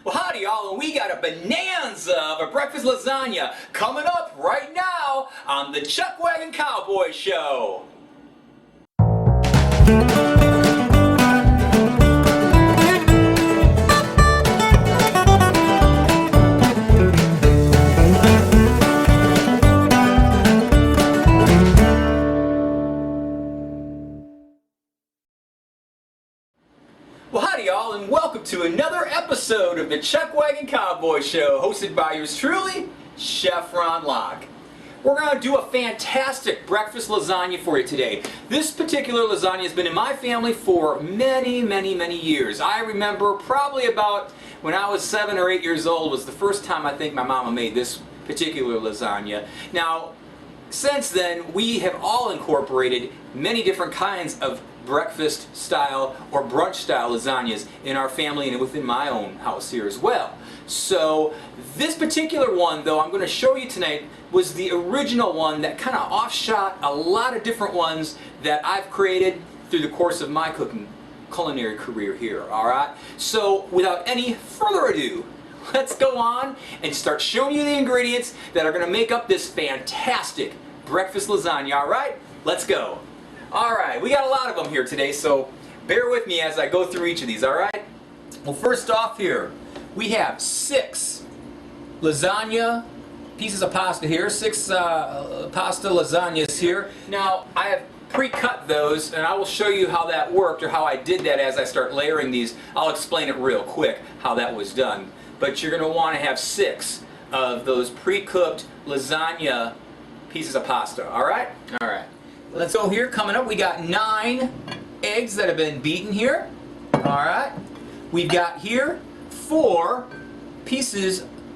Well, howdy y'all, and we got a bonanza of a breakfast lasagna coming up right now on the Chuckwagon Cowboy Show. Well, howdy y'all, and welcome to another episode of the Chuckwagon Cowboy Show, hosted by yours truly, Chef Ron Locke. We're going to do a fantastic breakfast lasagna for you today. This particular lasagna has been in my family for many years. I remember probably about when I was 7 or 8 years old was the first time I think my mama made this particular lasagna. Now, since then, we have all incorporated many different kinds of breakfast style or brunch style lasagnas in our family and within my own house here as well. So this particular one, though, I'm going to show you tonight was the original one that kind of offshot a lot of different ones that I've created through the course of my cooking culinary career here. Alright, so without any further ado, let's go on and start showing you the ingredients that are going to make up this fantastic breakfast lasagna. Alright, let's go. Alright, we got a lot of them here today, so bear with me as I go through each of these, alright? Well, first off here, we have 6 lasagna pieces of pasta here, 6 pasta lasagnas here. Now, I have pre-cut those, and I will show you how that worked, or how I did that as I start layering these. I'll explain it real quick, how that was done. But you're going to want to have 6 of those pre-cooked lasagna pieces of pasta, alright? Alright. Let's go here. Coming up, we got 9 eggs that have been beaten here. Alright. We've got here 4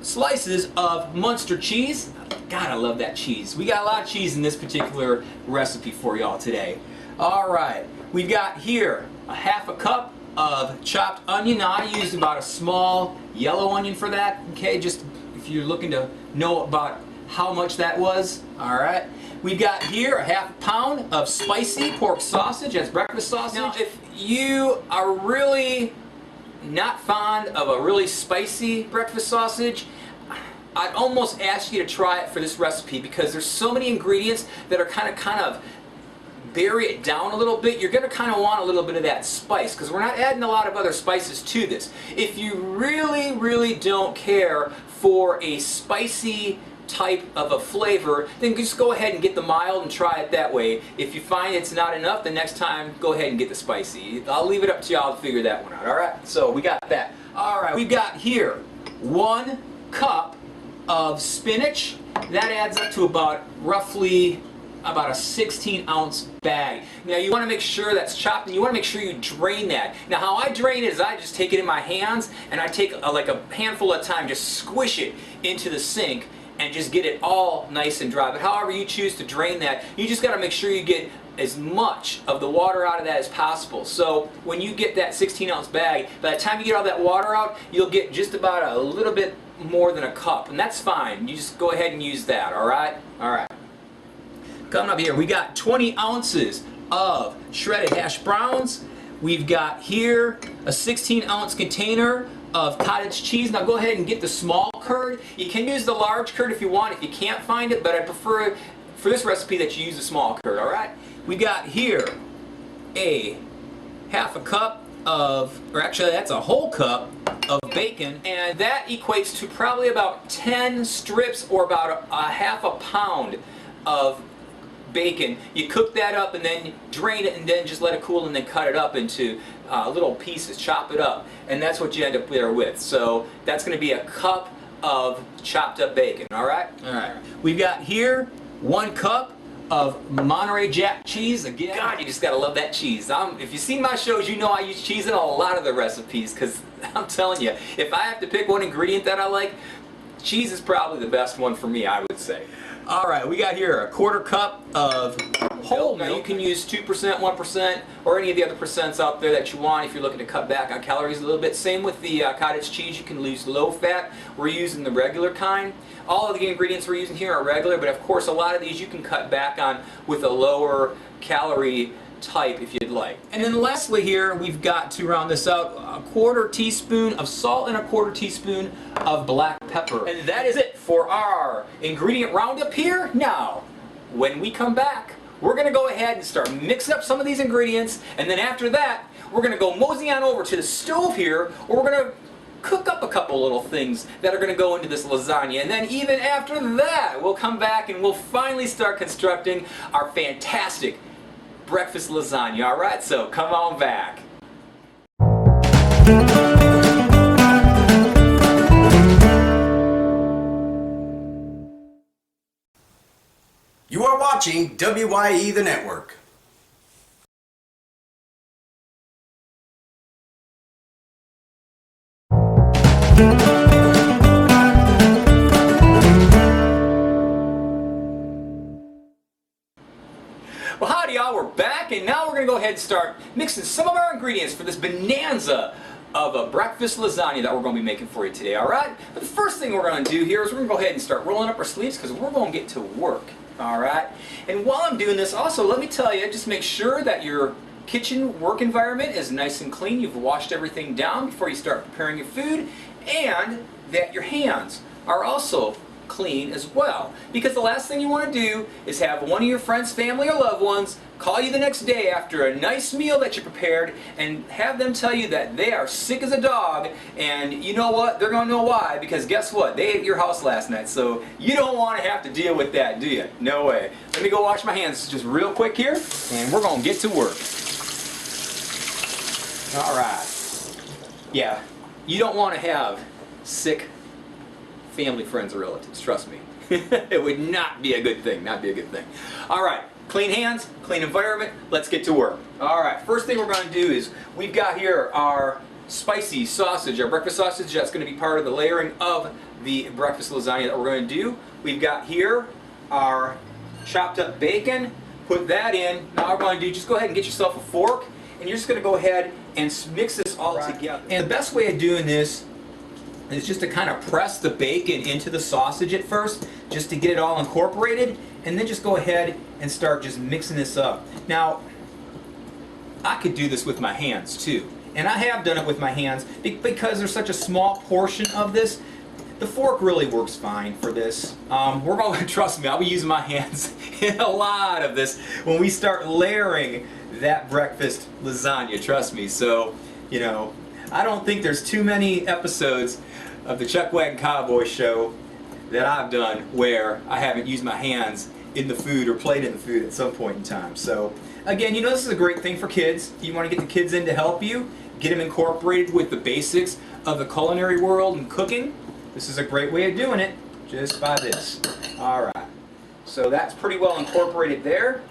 slices of Munster cheese. God, I love that cheese. We got a lot of cheese in this particular recipe for y'all today. Alright. We've got here a half a cup of chopped onion. Now, I used about a small yellow onion for that. Okay, just if you're looking to know about how much that was. Alright. We've got here a half pound of spicy pork sausage. That's breakfast sausage. Now, if you are really not fond of a really spicy breakfast sausage, I'd almost ask you to try it for this recipe, because there's so many ingredients that are kind of bury it down a little bit. You're going to kind of want a little bit of that spice, because we're not adding a lot of other spices to this. If you really don't care for a spicy type of a flavor, then just go ahead and get the mild and try it that way. If you find it's not enough, the next time go ahead and get the spicy. I'll leave it up to y'all to figure that one out. Alright, so we got that. Alright, we've got here 1 cup of spinach. That adds up to about roughly about a 16-ounce bag. Now, you want to make sure that's chopped, and you want to make sure you drain that. Now, how I drain it is I just take it in my hands, and I take like a handful at a time, just squish it into the sink and just get it all nice and dry. But however you choose to drain that, you just got to make sure you get as much of the water out of that as possible. So when you get that 16-ounce bag, by the time you get all that water out, you'll get just about a little bit more than a cup, and that's fine. You just go ahead and use that, alright? Alright. Coming up here, we got 20 ounces of shredded hash browns. We've got here a 16-ounce container of cottage cheese. Now go ahead and get the small curd. You can use the large curd if you want, if you can't find it, but I prefer for this recipe that you use the small curd, alright? We got here a half a cup of, or actually that's a whole cup of bacon, and that equates to probably about 10 strips or about a half a pound of bacon. You cook that up and then drain it and then just let it cool and then cut it up into little pieces, chop it up, and that's what you end up there with. So that's going to be a cup of chopped up bacon, alright? Alright. We've got here 1 cup of Monterey Jack cheese. Again, God, you just gotta love that cheese. If you've seen my shows, you know I use cheese in a lot of the recipes, because I'm telling you, if I have to pick one ingredient that I like, cheese is probably the best one for me, I would say. Alright, we got here a 1/4 cup of whole milk. Now you can use 2%, 1%, or any of the other percents out there that you want if you're looking to cut back on calories a little bit. Same with the cottage cheese, you can use low fat. We're using the regular kind. All of the ingredients we're using here are regular, but of course a lot of these you can cut back on with a lower calorie type if you'd like. And then lastly here, we've got to round this out, a 1/4 teaspoon of salt and a 1/4 teaspoon of black pepper. And that is it for our ingredient roundup here. Now, when we come back, we're going to go ahead and start mixing up some of these ingredients, and then after that, we're going to go mosey on over to the stove here, where we're going to cook up a couple little things that are going to go into this lasagna. And then even after that, we'll come back and we'll finally start constructing our fantastic breakfast lasagna. Alright, so come on back. You are watching WYE the Network. Well, howdy y'all, we're back, and now we're going to go ahead and start mixing some of our ingredients for this bonanza of a breakfast lasagna that we're going to be making for you today, alright? But the first thing we're going to do here is we're going to go ahead and start rolling up our sleeves because we're going to get to work, alright? And while I'm doing this, also let me tell you, just make sure that your kitchen work environment is nice and clean. You've washed everything down before you start preparing your food, and that your hands are also clean as well. Because the last thing you want to do is have one of your friends, family, or loved ones call you the next day after a nice meal that you prepared and have them tell you that they are sick as a dog, and you know what? They're going to know why, because guess what? They ate at your house last night, so you don't want to have to deal with that, do you? No way. Let me go wash my hands just real quick here, and we're going to get to work. Alright. Yeah, you don't want to have sick family, friends, or relatives, trust me. It would not be a good thing, not be a good thing. Alright, clean hands, clean environment, let's get to work. Alright, first thing we're going to do is, we've got here our spicy sausage, our breakfast sausage, that's going to be part of the layering of the breakfast lasagna that we're going to do. We've got here our chopped up bacon, put that in. Now what we're going to do, just go ahead and get yourself a fork, and you're just going to go ahead and mix this all together. And the best way of doing this is just to kind of press the bacon into the sausage at first, just to get it all incorporated, and then just go ahead and start just mixing this up. Now, I could do this with my hands too, and I have done it with my hands because there's such a small portion of this. The fork really works fine for this. We're going to, trust me, I'll be using my hands in a lot of this when we start layering that breakfast lasagna, trust me. So, you know, I don't think there's too many episodes of the Chuckwagon Cowboy Show that I've done where I haven't used my hands in the food or played in the food at some point in time. So again, you know, this is a great thing for kids. If you want to get the kids in to help you, get them incorporated with the basics of the culinary world and cooking, this is a great way of doing it, just by this. Alright, so that's pretty well incorporated there,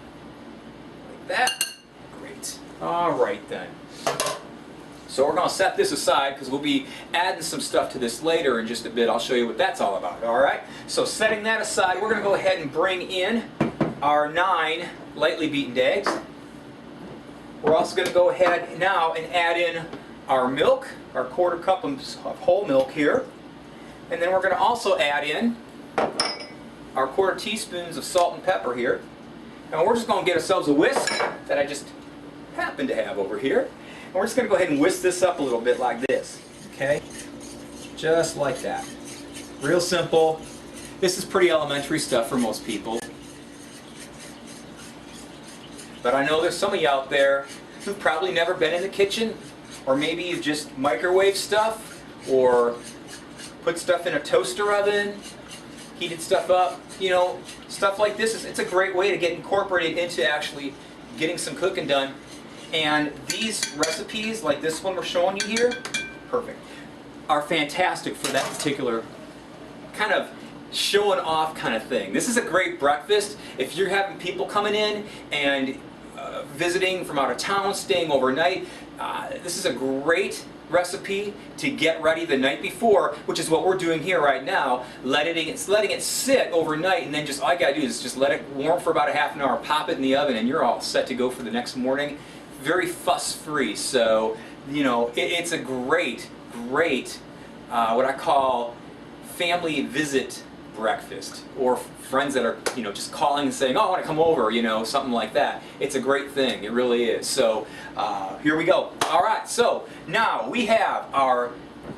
like that. Great. Alright then. So we're going to set this aside because we'll be adding some stuff to this later in just a bit. I'll show you what that's all about, alright? So setting that aside, we're going to go ahead and bring in our 9 lightly beaten eggs. We're also going to go ahead now and add in our milk, our 1/4 cup of whole milk here. And then we're going to also add in our 1/4 teaspoons of salt and pepper here. And we're just going to get ourselves a whisk that I just happen to have over here. And we're just going to go ahead and whisk this up a little bit like this, okay? Just like that. Real simple. This is pretty elementary stuff for most people. But I know there's some of you out there who've probably never been in the kitchen, or maybe you've just microwaved stuff, or put stuff in a toaster oven, heated stuff up. You know, stuff like this, it's a great way to get incorporated into actually getting some cooking done. And these recipes, like this one we're showing you here, perfect, are fantastic for that particular kind of showing off kind of thing. This is a great breakfast if you're having people coming in and visiting from out of town, staying overnight. This is a great recipe to get ready the night before, which is what we're doing here right now. Letting it sit overnight, and then just all you gotta do is just let it warm for about a half an hour, pop it in the oven, and you're all set to go for the next morning. Very fuss-free, so you know it's a great what I call family visit breakfast, or friends that are, you know, just calling and saying, oh, I want to come over, you know, something like that. It's a great thing. It really is. So here we go. All right, so now we have our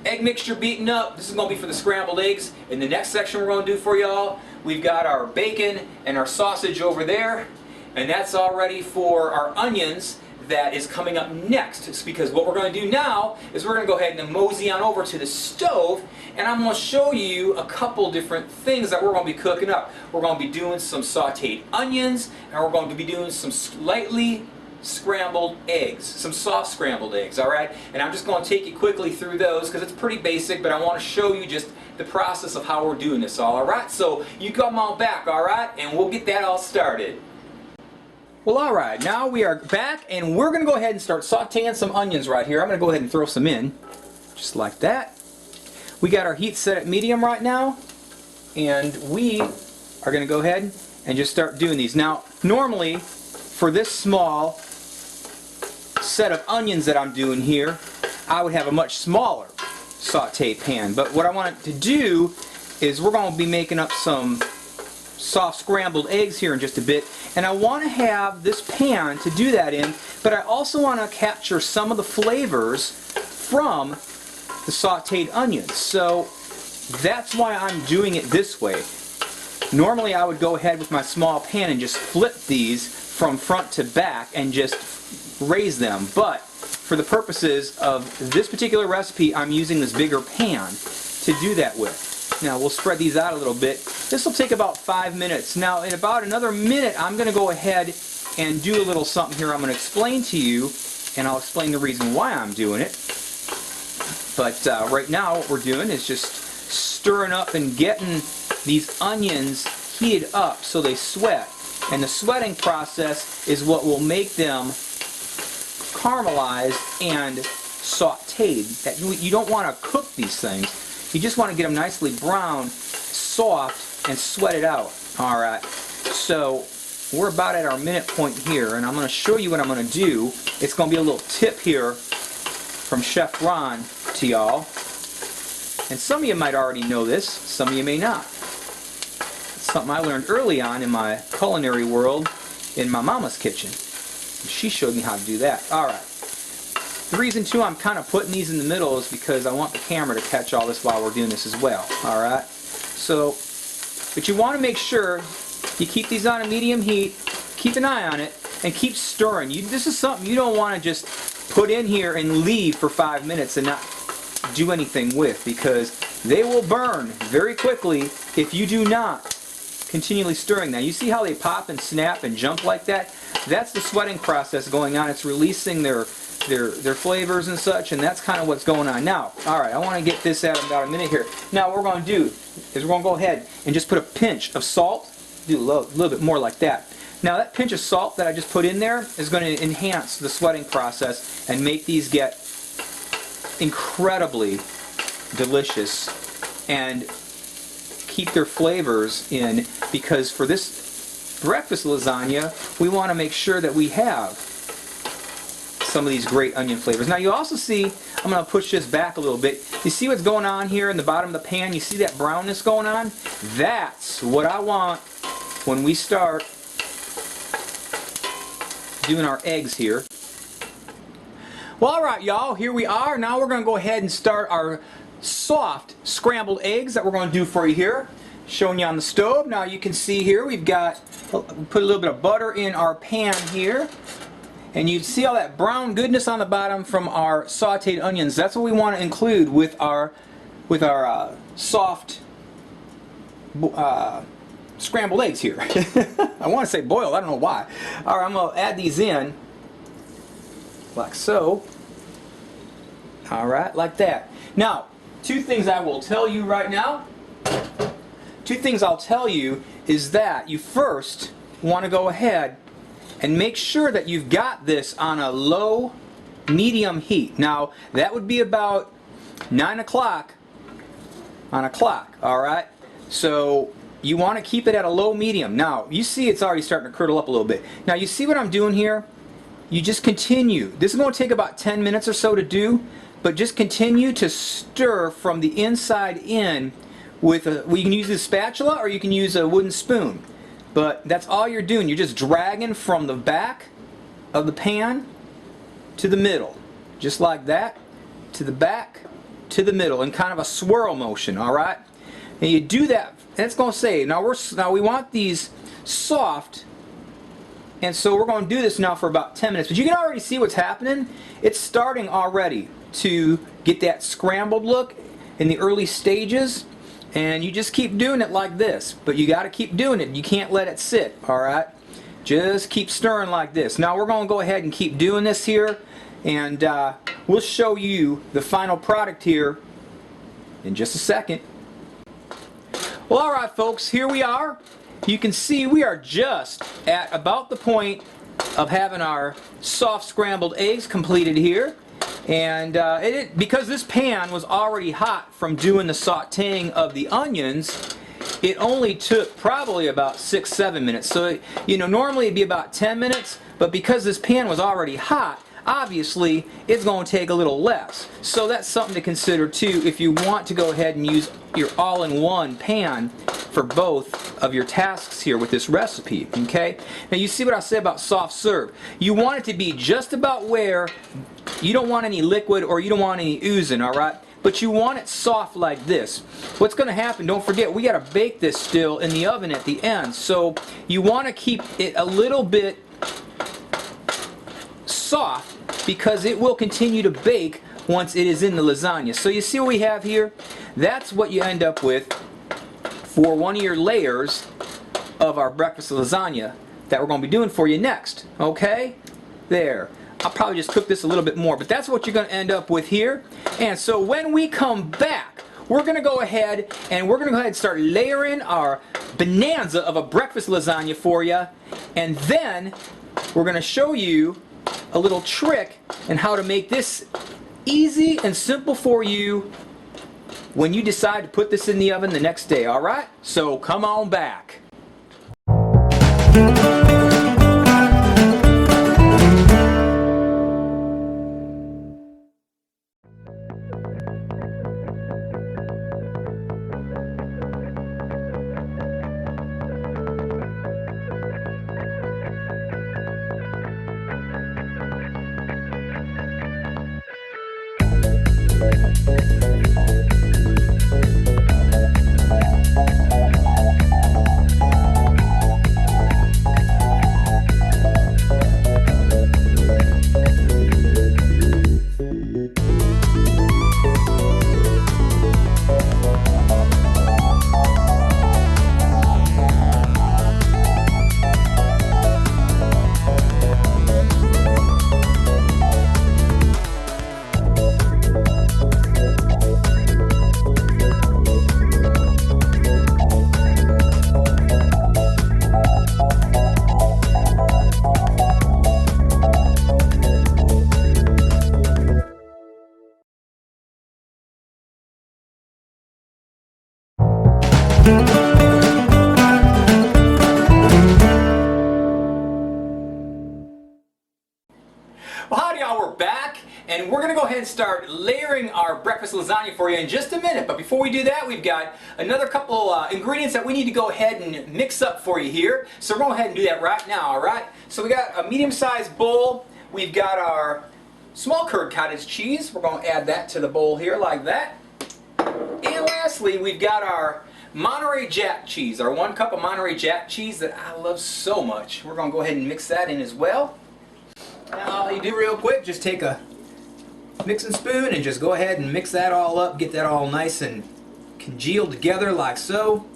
egg mixture beaten up. This is going to be for the scrambled eggs. In the next section we're going to do for y'all, we've got our bacon and our sausage over there, and that's all ready for our onions. That is coming up next. It's because what we're going to do now is we're going to go ahead and mosey on over to the stove, and I'm going to show you a couple different things that we're going to be cooking up. We're going to be doing some sauteed onions, and we're going to be doing some slightly scrambled eggs, some soft scrambled eggs, alright? And I'm just going to take you quickly through those because it's pretty basic, but I want to show you just the process of how we're doing this all, alright? So you come on back, alright? And we'll get that all started. Well, alright, now we are back, and we're going to go ahead and start sauteing some onions right here. I'm going to go ahead and throw some in, just like that. We got our heat set at medium right now, and we are going to go ahead and just start doing these. Now, normally, for this small set of onions that I'm doing here, I would have a much smaller saute pan. But what I want to do is we're going to be making up some soft scrambled eggs here in just a bit, and I want to have this pan to do that in, but I also want to capture some of the flavors from the sauteed onions. So that's why I'm doing it this way. Normally I would go ahead with my small pan and just flip these from front to back and just raise them, but for the purposes of this particular recipe I'm using this bigger pan to do that with. Now we'll spread these out a little bit. This will take about 5 minutes. Now in about another minute I'm going to go ahead and do a little something here I'm going to explain to you, and I'll explain the reason why I'm doing it. But right now what we're doing is just stirring up and getting these onions heated up so they sweat. And the sweating process is what will make them caramelized and sauteed. You don't want to cook these things. You just want to get them nicely brown, soft, and sweat it out. Alright, so we're about at our minute point here, and I'm going to show you what I'm going to do. It's going to be a little tip here from Chef Ron to y'all. And some of you might already know this, some of you may not. It's something I learned early on in my culinary world in my mama's kitchen. She showed me how to do that. Alright. The reason too I'm kind of putting these in the middle is because I want the camera to catch all this while we're doing this as well. Alright? So, but you want to make sure you keep these on a medium heat, keep an eye on it, and keep stirring. This is something you don't want to just put in here and leave for 5 minutes and not do anything with, because they will burn very quickly if you do not continually stirring. Now you see how they pop and snap and jump like that? That's the sweating process going on. It's releasing their flavors and such, and that's kind of what's going on. Now, alright, I want to get this out in about a minute here. Now what we're going to do is we're going to go ahead and just put a pinch of salt, do a little bit more like that. Now that pinch of salt that I just put in there is going to enhance the sweating process and make these get incredibly delicious and keep their flavors in, because for this breakfast lasagna we want to make sure that we have some of these great onion flavors. Now you also see, I'm going to push this back a little bit. You see what's going on here in the bottom of the pan? You see that brownness going on? That's what I want when we start doing our eggs here. Well, alright y'all, here we are. Now we're going to go ahead and start our soft scrambled eggs that we're going to do for you here. Showing you on the stove. Now you can see here we've got, put a little bit of butter in our pan here. And you see all that brown goodness on the bottom from our sauteed onions. That's what we want to include with our soft scrambled eggs here. I want to say boiled, I don't know why. Alright, I'm going to add these in like so. Alright, like that. Now, two things I will tell you right now. Two things I'll tell you is that you first want to go ahead and make sure that you've got this on a low medium heat. Now that would be about 9 o'clock on a clock. Alright, so you want to keep it at a low medium. Now you see it's already starting to curdle up a little bit. Now you see what I'm doing here? You just continue. This is going to take about 10 minutes or so to do, but just continue to stir from the inside in with a, well, you can use a spatula or you can use a wooden spoon. But that's all you're doing. You're just dragging from the back of the pan to the middle. Just like that. To the back, to the middle, in kind of a swirl motion, alright? And you do that, and it's going to say, now we want these soft, and so we're going to do this now for about 10 minutes. But you can already see what's happening. It's starting already to get that scrambled look in the early stages. And you just keep doing it like this. But you got to keep doing it. You can't let it sit, alright? Just keep stirring like this. Now we're going to go ahead and keep doing this here. And we'll show you the final product here in just a second. Well, alright folks, here we are. You can see we are just at about the point of having our soft scrambled eggs completed here. And because this pan was already hot from doing the sauteing of the onions, it only took probably about 6-7 minutes. So, you know, normally it'd be about 10 minutes, but because this pan was already hot, obviously it's going to take a little less. So that's something to consider too if you want to go ahead and use your all-in-one pan for both of your tasks here with this recipe. Okay? Now you see what I said about soft serve. You want it to be just about where you don't want any liquid or you don't want any oozing, alright? But you want it soft like this. What's going to happen, don't forget, we got to bake this still in the oven at the end. So you want to keep it a little bit soft because it will continue to bake once it is in the lasagna. So you see what we have here? That's what you end up with for one of your layers of our breakfast lasagna that we're going to be doing for you next. Okay? There. I'll probably just cook this a little bit more, but that's what you're going to end up with here. And so when we come back, we're going to go ahead and start layering our bonanza of a breakfast lasagna for you. And then we're going to show you a little trick and how to make this easy and simple for you when you decide to put this in the oven the next day, alright? So come on back. Well, howdy y'all, we're back, and we're going to go ahead and start layering our breakfast lasagna for you in just a minute. But before we do that, we've got another couple ingredients that we need to go ahead and mix up for you here. So we're going to go ahead and do that right now, alright? So we got a medium-sized bowl. We've got our small curd cottage cheese. We're going to add that to the bowl here like that. And lastly, we've got our Monterey Jack cheese, our 1 cup of Monterey Jack cheese that I love so much. We're going to go ahead and mix that in as well. Now all you do real quick, just take a mixing spoon and just go ahead and mix that all up, get that all nice and congealed together like so.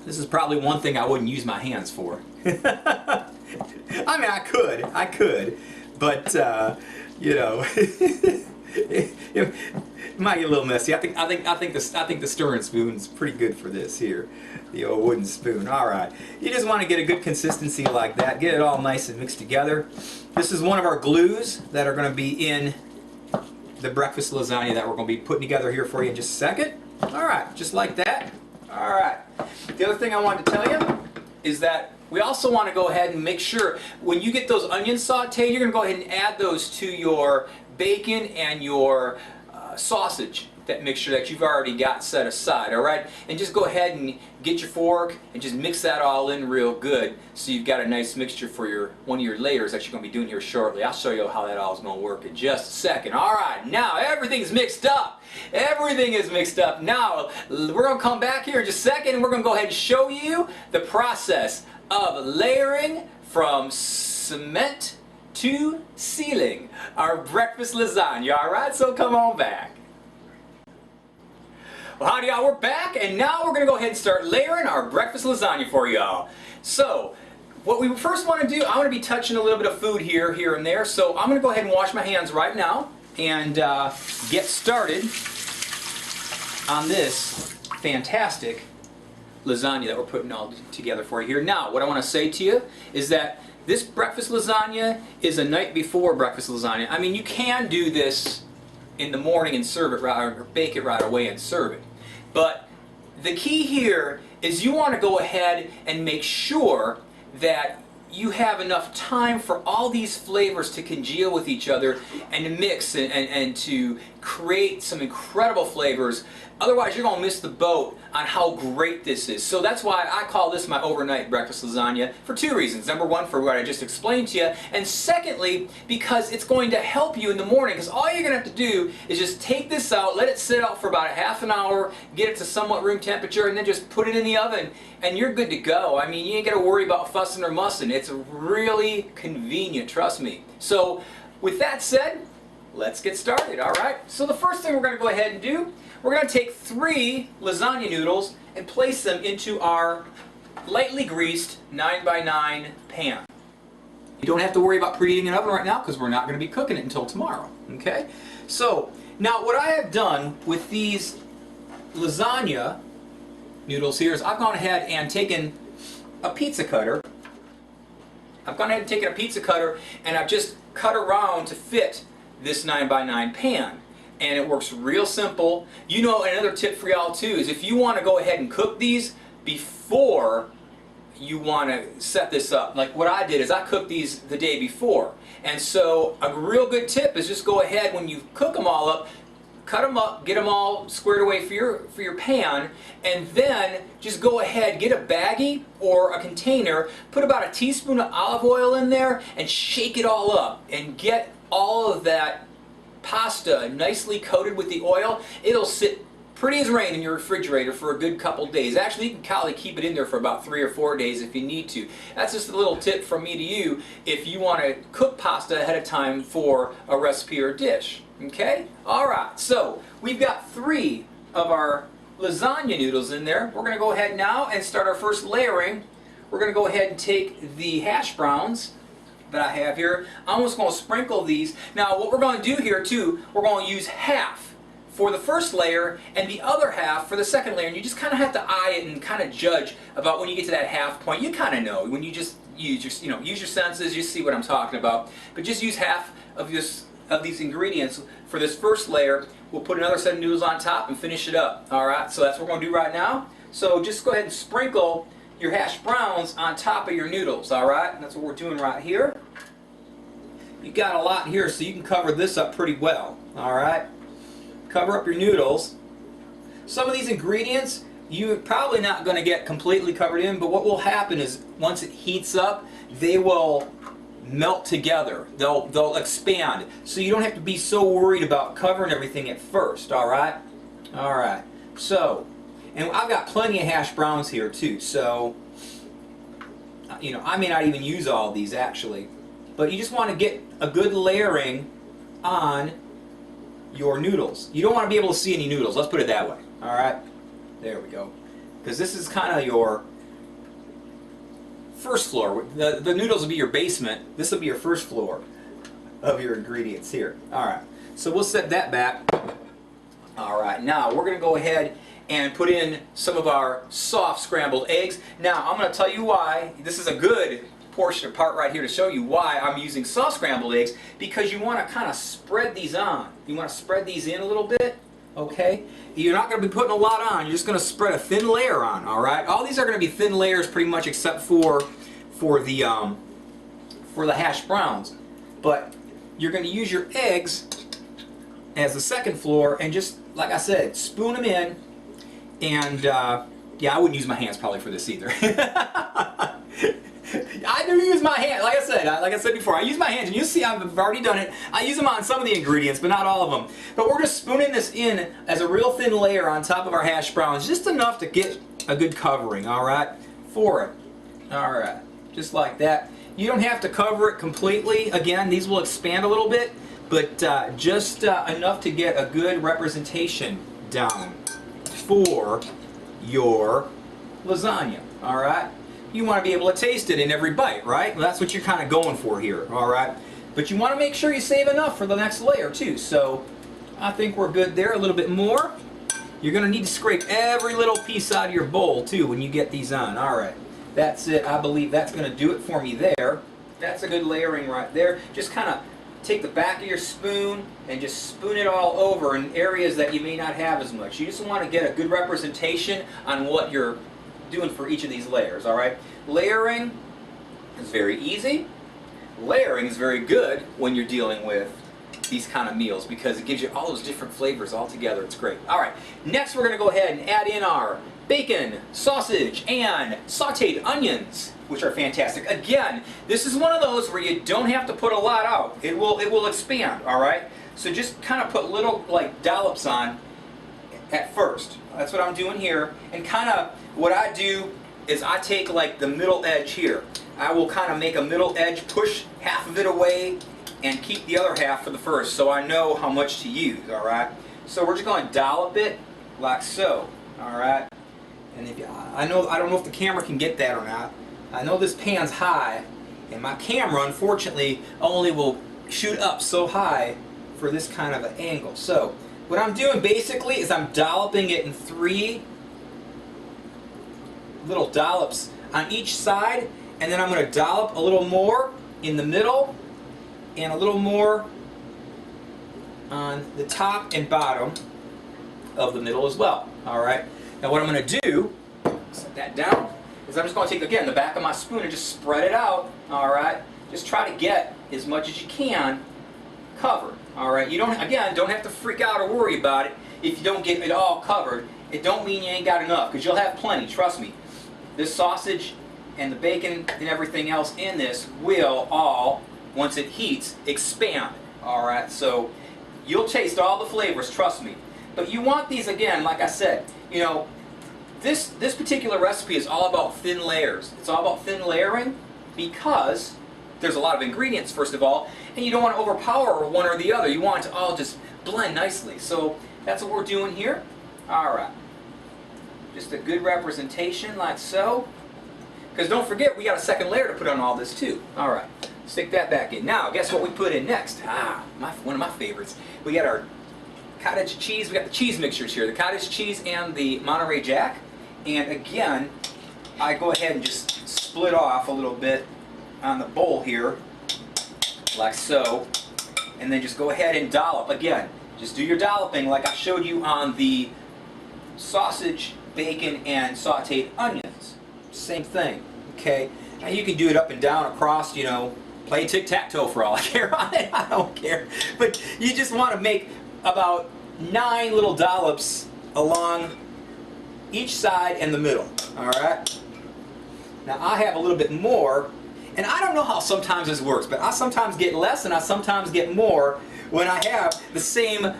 This is probably one thing I wouldn't use my hands for. I mean, I could, but you know, it might get a little messy. I think the stirring spoon's pretty good for this here, the old wooden spoon. All right, you just want to get a good consistency like that. Get it all nice and mixed together. This is one of our glues that are going to be in the breakfast lasagna that we're going to be putting together here for you in just a second. All right, just like that. All right. The other thing I wanted to tell you is that we also want to go ahead and make sure when you get those onions sauteed, you're going to go ahead and add those to your bacon and your sausage that mixture that you've already got set aside, all right? And just go ahead and get your fork and just mix that all in real good so you've got a nice mixture for one of your layers that you're going to be doing here shortly. I'll show you how that all is going to work in just a second. All right, now everything's mixed up. Everything is mixed up. Now, we're going to come back here in just a second and we're going to go ahead and show you the process of layering from cement to ceiling our breakfast lasagna, all right? So come on back. Well, howdy y'all, we're back, and now we're going to go ahead and start layering our breakfast lasagna for y'all. So, what we first want to do, I'm going to be touching a little bit of food here and there, so I'm going to go ahead and wash my hands right now and get started on this fantastic lasagna that we're putting all together for you here. Now, what I want to say to you is that this breakfast lasagna is a night before breakfast lasagna. I mean, you can do this in the morning and serve it right, or bake it right away and serve it. But the key here is you want to go ahead and make sure that you have enough time for all these flavors to congeal with each other and to mix and to create some incredible flavors. Otherwise, you're going to miss the boat on how great this is. So that's why I call this my overnight breakfast lasagna for two reasons. Number one, for what I just explained to you. And secondly, because it's going to help you in the morning. Because all you're going to have to do is just take this out, let it sit out for about a half an hour, get it to somewhat room temperature, and then just put it in the oven. And you're good to go. I mean, you ain't got to worry about fussing or mussing. It's really convenient, trust me. So with that said, let's get started, all right? So the first thing we're going to go ahead and do, we're going to take 3 lasagna noodles and place them into our lightly greased 9x9 pan. You don't have to worry about preheating an oven right now because we're not going to be cooking it until tomorrow, okay? So, now what I have done with these lasagna noodles here is I've gone ahead and taken a pizza cutter. I've gone ahead and taken a pizza cutter and I've just cut around to fit this 9x9 pan. And it works real simple. You know, another tip for y'all too is if you want to go ahead and cook these before you want to set this up. Like what I did is I cooked these the day before. And so a real good tip is just go ahead when you cook them all up, cut them up, get them all squared away for your pan, and then just go ahead, get a baggie or a container, put about a teaspoon of olive oil in there and shake it all up and get all of that pasta nicely coated with the oil. It'll sit pretty as rain in your refrigerator for a good couple days. Actually, you can probably keep it in there for about 3 or 4 days if you need to. That's just a little tip from me to you if you want to cook pasta ahead of time for a recipe or dish. Okay? Alright, so we've got 3 of our lasagna noodles in there. We're going to go ahead now and start our first layering. We're going to go ahead and take the hash browns that I have here. I'm just going to sprinkle these. Now what we're going to do here too, we're going to use half for the first layer and the other half for the second layer. And you just kind of have to eye it and kind of judge about when you get to that half point. You kind of know when you just use your senses, you see what I'm talking about. But just use half of these ingredients for this first layer. We'll put another set of noodles on top and finish it up. All right, so that's what we're going to do right now. So just go ahead and sprinkle your hash browns on top of your noodles, all right? And that's what we're doing right here. You got a lot here, so you can cover this up pretty well, all right? Cover up your noodles. Some of these ingredients you're probably not going to get completely covered in, but what will happen is once it heats up, they will melt together. They'll expand. So you don't have to be so worried about covering everything at first, all right? All right. So, and I've got plenty of hash browns here too, so I may not even use all of these actually. But you just want to get a good layering on your noodles. You don't want to be able to see any noodles, let's put it that way. Alright? There we go. Because this is kind of your first floor. The noodles will be your basement. This will be your first floor of your ingredients here. Alright. So we'll set that back. Alright, now we're going to go ahead and put in some of our soft scrambled eggs. Now I'm going to tell you why. This is a good part right here to show you why I'm using soft scrambled eggs, because you want to kind of spread these on. You want to spread these in a little bit, okay? You're not going to be putting a lot on. You're just going to spread a thin layer on, all right? All these are going to be thin layers pretty much except for the hash browns. But you're going to use your eggs as the second floor, and just, like I said, spoon them in. And yeah, I wouldn't use my hands probably for this either. I do use my hand, like I said before, I use my hands, and you see I've already done it. I use them on some of the ingredients, but not all of them. But we're just spooning this in as a real thin layer on top of our hash browns, just enough to get a good covering, all right, for it. All right, just like that. You don't have to cover it completely. Again, these will expand a little bit, but just enough to get a good representation down for your lasagna, all right? You want to be able to taste it in every bite, right? Well, that's what you're kind of going for here, all right? But you want to make sure you save enough for the next layer too. So I think we're good there. A little bit more. You're going to need to scrape every little piece out of your bowl too when you get these on. All right, that's it. I believe that's going to do it for me there. That's a good layering right there. Just kind of take the back of your spoon and just spoon it all over in areas that you may not have as much. You just want to get a good representation on what you're doing for each of these layers, all right? Layering is very easy. Layering is very good when you're dealing with these kind of meals because it gives you all those different flavors all together. It's great. All right, next we're going to go ahead and add in our bacon, sausage, and sauteed onions, which are fantastic. Again, this is one of those where you don't have to put a lot out. It will expand, all right? So just kind of put little like dollops on at first. That's what I'm doing here. And kind of what I do is I take like the middle edge here. I will kind of make a middle edge, push half of it away, and keep the other half for the first, so I know how much to use, all right? So we're just going to dollop it like so, all right? And if I don't know if the camera can get that or not. I know this pan's high, and my camera, unfortunately, only will shoot up so high for this kind of an angle. So what I'm doing basically is I'm dolloping it in 3 little dollops on each side, and then I'm going to dollop a little more in the middle and a little more on the top and bottom of the middle as well. All right. Now what I'm going to do, set that down, is I'm just going to take, again, the back of my spoon and just spread it out. All right. Just try to get as much as you can covered. All right. You don't have to freak out or worry about it if you don't get it all covered. It don't mean you ain't got enough, because you'll have plenty. Trust me. This sausage and the bacon and everything else in this will all, once it heats, expand. All right. So you'll taste all the flavors. Trust me. But you want these, again, like I said, you know, this particular recipe is all about thin layers. It's all about thin layering because there's a lot of ingredients, first of all, and you don't want to overpower one or the other. You want it to all just blend nicely. So that's what we're doing here. All right. Just a good representation like so. Because don't forget, we got a second layer to put on all this too. All right. Stick that back in. Now, guess what we put in next? One of my favorites. We got our cottage cheese. We got the cheese mixtures here. The cottage cheese and the Monterey Jack. And again, I go ahead and just split off a little bit on the bowl here, like so. And then just go ahead and dollop. Again, just do your dolloping like I showed you on the sausage, bacon, and sauteed onions. Same thing, okay? Now you can do it up and down across, you know, play tic-tac-toe for all I care on it. I don't care. But you just want to make about 9 little dollops along each side and the middle, all right? Now I have a little bit more, and I don't know how sometimes this works, but I sometimes get less and I sometimes get more when I have the same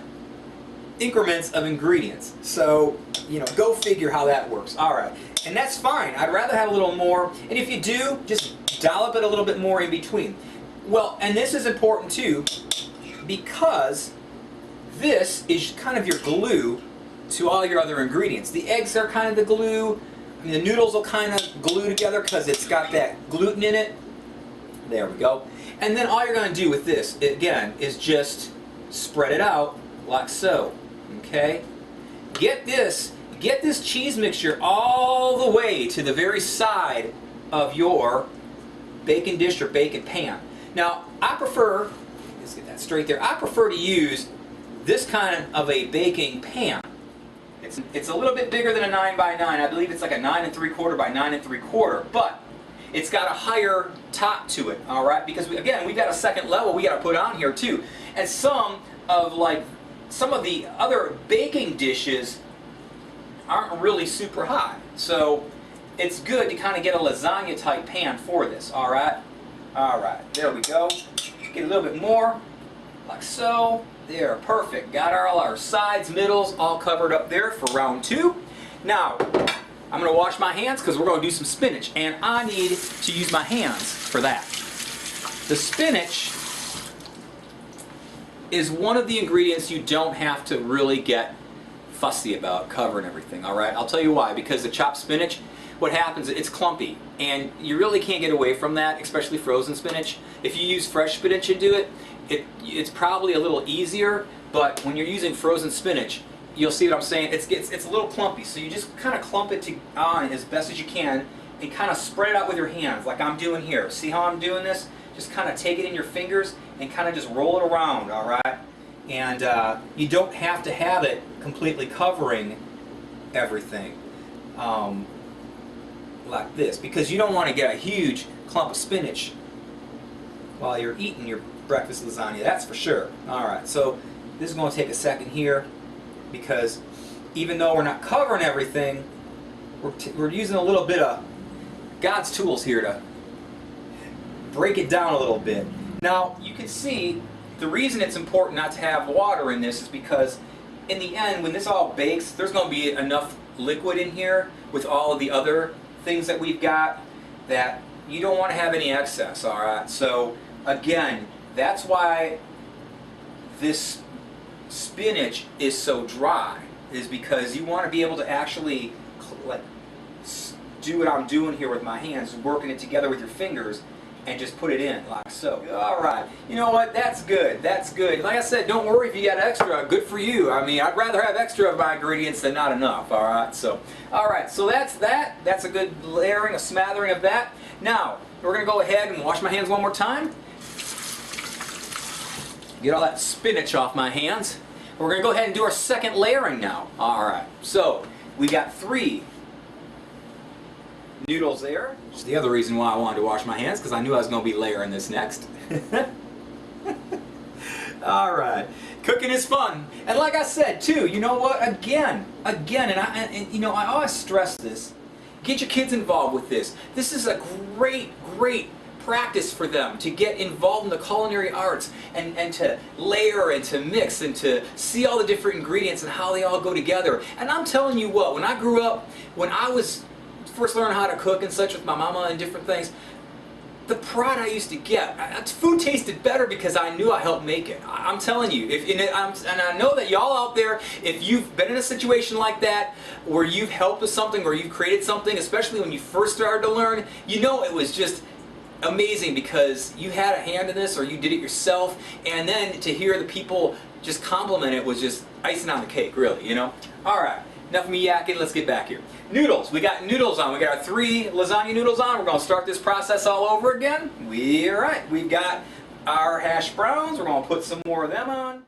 increments of ingredients. So, you know, go figure how that works. All right, and that's fine. I'd rather have a little more, and if you do, just dollop it a little bit more in between. Well, and this is important too, because this is kind of your glue to all your other ingredients. The eggs are kind of the glue. I mean, the noodles will kind of glue together because it's got that gluten in it. There we go. And then all you're going to do with this, again, is just spread it out like so. Okay? Get this cheese mixture all the way to the very side of your bacon dish or bacon pan. Now, I prefer, let's get that straight there, I prefer to use this kind of a baking pan. It's a little bit bigger than a 9 by 9. I believe it's like a 9 3/4 by 9 3/4, but it's got a higher top to it, all right? Because again, we've got a second level we got to put on here too. And some of like some of the other baking dishes aren't really super hot. So it's good to kind of get a lasagna type pan for this, alright? Alright, there we go. Get a little bit more, like so. There, perfect. Got all our sides, middles, all covered up there for round 2. Now, I'm going to wash my hands because we're going to do some spinach, and I need to use my hands for that. The spinach is one of the ingredients you don't have to really get fussy about covering everything, alright? I'll tell you why. Because the chopped spinach, what happens, it's clumpy, and you really can't get away from that, especially frozen spinach. If you use fresh spinach and do it, it's probably a little easier, but when you're using frozen spinach, you'll see what I'm saying, it's a little clumpy, so you just kind of clump it on as best as you can, and kind of spread it out with your hands, like I'm doing here. See how I'm doing this? Just kind of take it in your fingers, and kind of just roll it around, alright? And you don't have to have it completely covering everything like this, because you don't want to get a huge clump of spinach while you're eating your breakfast lasagna, that's for sure. Alright, so this is going to take a second here, because even though we're not covering everything, we're using a little bit of God's tools here to break it down a little bit. Now, you can see the reason it's important not to have water in this is because in the end, when this all bakes, there's going to be enough liquid in here with all of the other things that we've got that you don't want to have any excess, alright? So, again, that's why this spinach is so dry, is because you want to be able to actually like do what I'm doing here with my hands, working it together with your fingers, and just put it in like so. Alright, you know what, that's good, that's good. Like I said, don't worry if you got extra, good for you. I mean, I'd rather have extra of my ingredients than not enough, alright? So, alright, so that's that. That's a good layering, a smattering of that. Now, we're going to go ahead and wash my hands one more time. Get all that spinach off my hands. We're going to go ahead and do our second layering now. Alright, so we got 3 noodles there. Which is the other reason why I wanted to wash my hands, because I knew I was going to be layering this next. Alright, cooking is fun. And like I said too, you know what, again, and you know, I always stress this, get your kids involved with this. This is a great practice for them to get involved in the culinary arts and to layer and to mix and to see all the different ingredients and how they all go together. And I'm telling you what, when I grew up, when I was first learning how to cook and such with my mama and different things, the pride I used to get, food tasted better because I knew I helped make it. I'm telling you, and I know that y'all out there, if you've been in a situation like that, where you've helped with something or you've created something, especially when you first started to learn, you know it was just amazing because you had a hand in this or you did it yourself, and then to hear the people just compliment it was just icing on the cake, really, you know? Alright, enough of me yakking, let's get back here. Noodles, we got noodles on, we got our 3 lasagna noodles on, we're going to start this process all over again. Alright, we've got our hash browns, we're going to put some more of them on.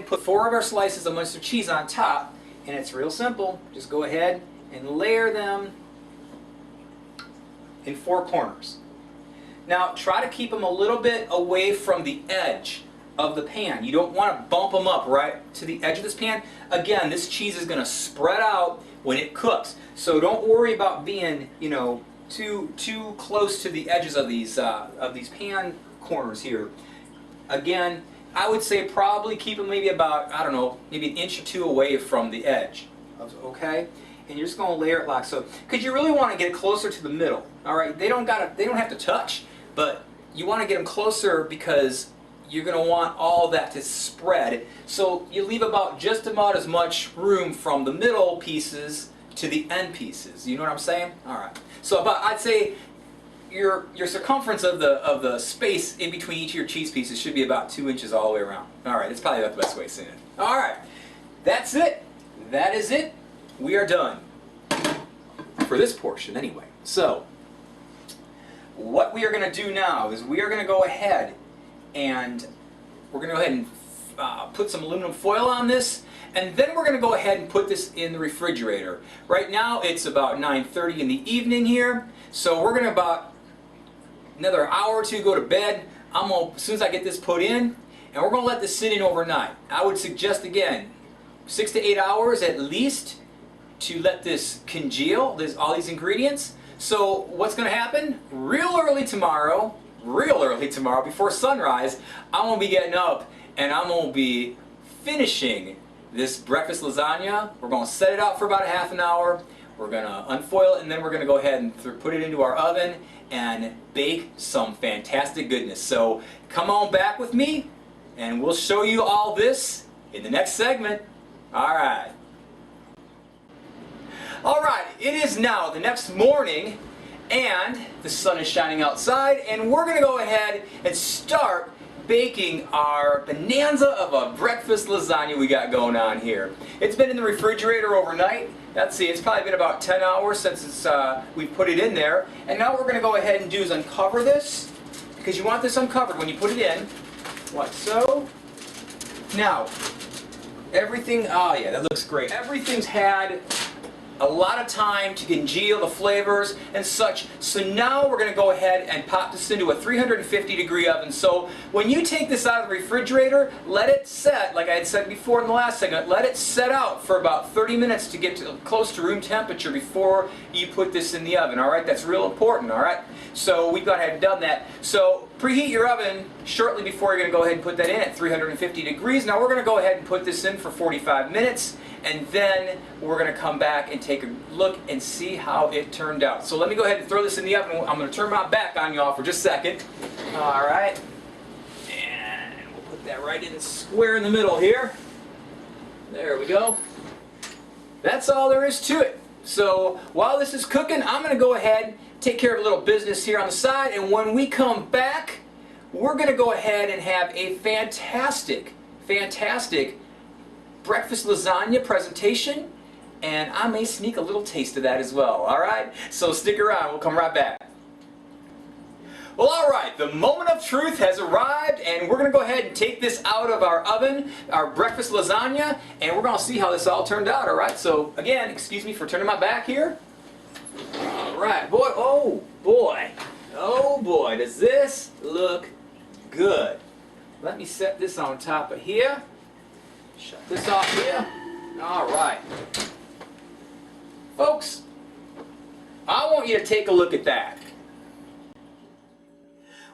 put 4 of our slices of Munster cheese on top, and it's real simple. Just go ahead and layer them in 4 corners. Now try to keep them a little bit away from the edge of the pan. You don't want to bump them up right to the edge of this pan. Again, this cheese is going to spread out when it cooks. So don't worry about being, you know, too close to the edges of these pan corners here. Again, I would say probably keep them maybe about, I don't know, maybe an inch or 2 away from the edge. Okay? And you're just going to layer it like so, because you really want to get it closer to the middle. All right? They don't have to touch, but you want to get them closer because you're going to want all that to spread. So you leave just about as much room from the middle pieces to the end pieces. You know what I'm saying? All right. So I'd say your circumference of the space in between each of your cheese pieces should be about 2 inches all the way around. All right. That's probably the best way of saying it. All right. That's it. That is it. We are done for this portion anyway. So what we are going to do now is we are going to go ahead and we're going to go ahead and put some aluminum foil on this, and then we're going to go ahead and put this in the refrigerator. Right now it's about 9:30 in the evening here, so we're going to about another hour or 2 go to bed. As soon as I get this put in, and we're going to let this sit in overnight. I would suggest again 6 to 8 hours at least to let this congeal, all these ingredients. So what's going to happen? Real early tomorrow, before sunrise, I'm going to be getting up and I'm going to be finishing this breakfast lasagna. We're going to set it out for about a half an hour. We're going to unfoil it, and then we're going to go ahead and put it into our oven and bake some fantastic goodness. So come on back with me and we'll show you all this in the next segment. Alright. Alright, it is now the next morning and the sun is shining outside, and we're going to go ahead and start baking our bonanza of a breakfast lasagna we got going on here. It's been in the refrigerator overnight. Let's see, it's probably been about 10 hours since we put it in there. And now what we're going to go ahead and do is uncover this, because you want this uncovered when you put it in, like so. Now, everything, oh yeah, that looks great. Everything's had a lot of time to congeal the flavors and such. So now we're going to go ahead and pop this into a 350-degree oven. So when you take this out of the refrigerator, let it set, like I had said before in the last segment, let it set out for about 30 minutes to get close to room temperature before you put this in the oven. Alright, that's real important, alright? So we've gone ahead and done that. So preheat your oven shortly before you're going to go ahead and put that in at 350 degrees. Now we're going to go ahead and put this in for 45 minutes. And then we're going to come back and take a look and see how it turned out. So let me go ahead and throw this in the oven. I'm going to turn my back on y'all for just a second. Alright. And we'll put that right in square in the middle here. There we go. That's all there is to it. So while this is cooking, I'm going to go ahead, take care of a little business here on the side. And when we come back, we're going to go ahead and have a fantastic breakfast lasagna presentation, and I may sneak a little taste of that as well. Alright? So stick around, we'll come right back. Well, alright, the moment of truth has arrived, and we're going to go ahead and take this out of our oven, our breakfast lasagna, and we're going to see how this all turned out. Alright, so again, excuse me for turning my back here. Alright, boy, oh boy, does this look good. Let me set this on top of here. Shut this off here. Alright. Folks, I want you to take a look at that.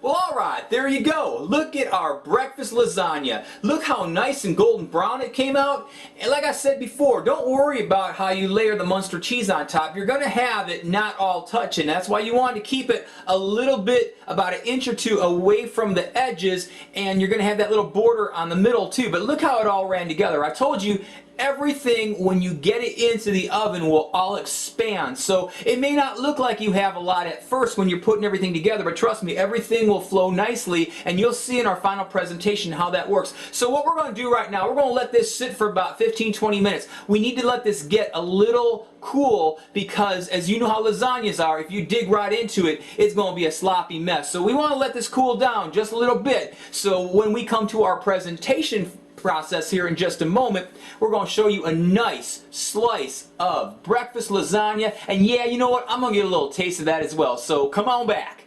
Well, alright, there you go. Look at our breakfast lasagna. Look how nice and golden brown it came out. And like I said before, don't worry about how you layer the Munster cheese on top. You're going to have it not all touching. That's why you want to keep it a little bit, about an inch or 2 away from the edges, and you're going to have that little border on the middle too. But look how it all ran together. I told you, everything when you get it into the oven will all expand. So it may not look like you have a lot at first when you're putting everything together, but trust me, everything will flow nicely, and you'll see in our final presentation how that works. So what we're going to do right now, we're going to let this sit for about 15-20 minutes. We need to let this get a little cool, because as you know how lasagnas are, if you dig right into it, it's going to be a sloppy mess. So we want to let this cool down just a little bit, so when we come to our presentation process here in just a moment. We're going to show you a nice slice of breakfast lasagna. And yeah, you know what? I'm going to get a little taste of that as well. So come on back.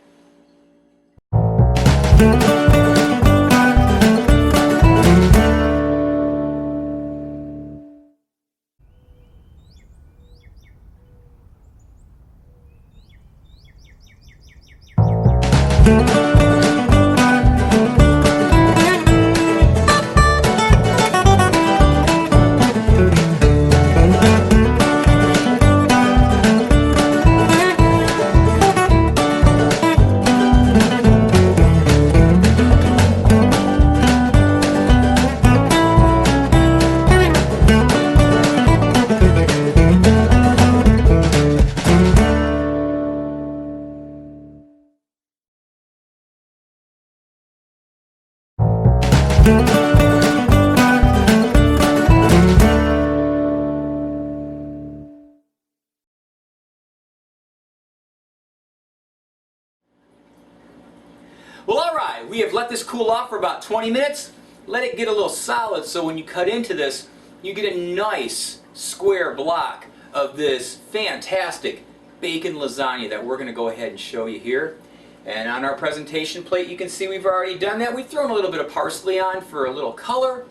Well, alright, we have let this cool off for about 20 minutes. Let it get a little solid so when you cut into this, you get a nice square block of this fantastic bacon lasagna that we're going to go ahead and show you here. And on our presentation plate, you can see we've already done that. We've thrown a little bit of parsley on for a little color.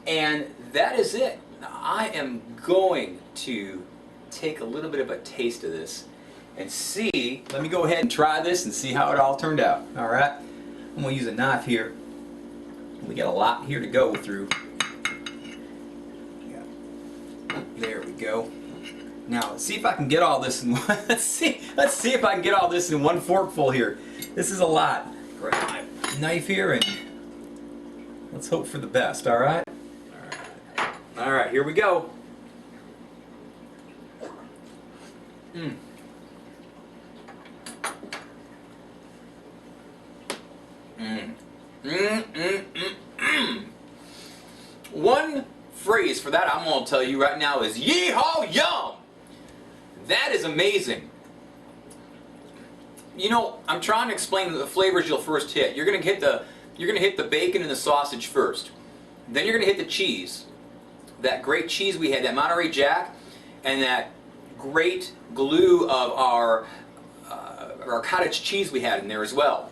And that is it. Now, I am going to take a little bit of a taste of this and see. Let me go ahead and try this and see how it all turned out. Alright, I'm going to use a knife here. We got a lot here to go through. There we go. Now let's see if I can get all this in one. Let's see if I can get all this in one forkful here. This is a lot. Grab my knife here and let's hope for the best. Alright? Alright, here we go. One phrase for that I'm going to tell you right now is "Yee Haw Yum." That is amazing. You know, I'm trying to explain the flavors you'll first hit. You're going to hit the bacon and the sausage first. Then you're going to hit the cheese. That great cheese we had, that Monterey Jack, and that great glue of our cottage cheese we had in there as well.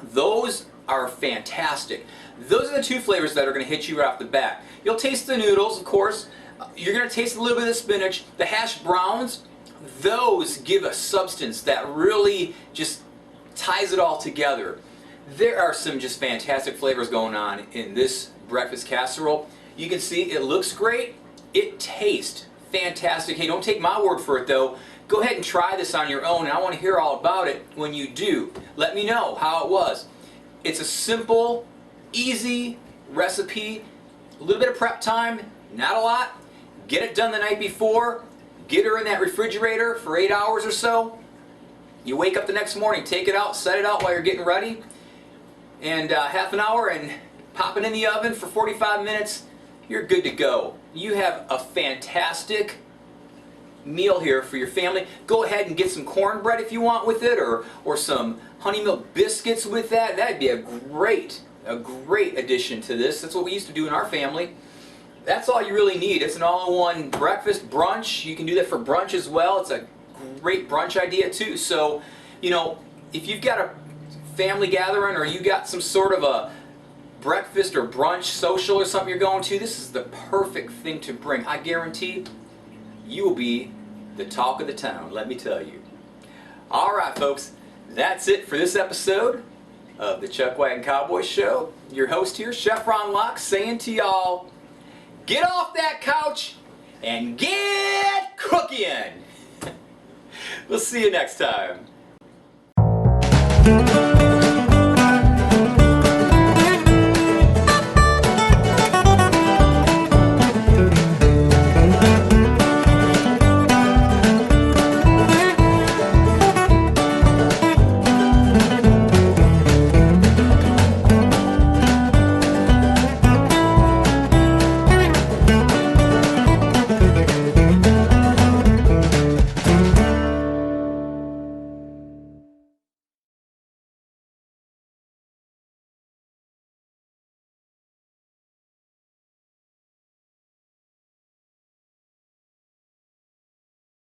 Those are fantastic. Those are the two flavors that are going to hit you right off the bat. You'll taste the noodles, of course. You're going to taste a little bit of the spinach. The hash browns, those give a substance that really just ties it all together. There are some just fantastic flavors going on in this breakfast casserole. You can see it looks great. It tastes fantastic. Hey, don't take my word for it though. Go ahead and try this on your own, and I want to hear all about it when you do. Let me know how it was. It's a simple, easy recipe. A little bit of prep time, not a lot. Get it done the night before. Get her in that refrigerator for 8 hours or so. You wake up the next morning, take it out, set it out while you're getting ready. And half an hour and pop it in the oven for 45 minutes. You're good to go. You have a fantastic meal here for your family. Go ahead and get some cornbread if you want with it, or some honey milk biscuits with that. That'd be a great addition to this. That's what we used to do in our family. That's all you really need. It's an all-in-one breakfast, brunch. You can do that for brunch as well. It's a great brunch idea too. So, you know, if you've got a family gathering or you got some sort of a breakfast or brunch social or something you're going to, this is the perfect thing to bring. I guarantee you will be the talk of the town, let me tell you. Alright folks, that's it for this episode of the Chuckwagon Cowboy Show. Your host here, Chef Ron Locke, saying to y'all, get off that couch and get cooking! We'll see you next time.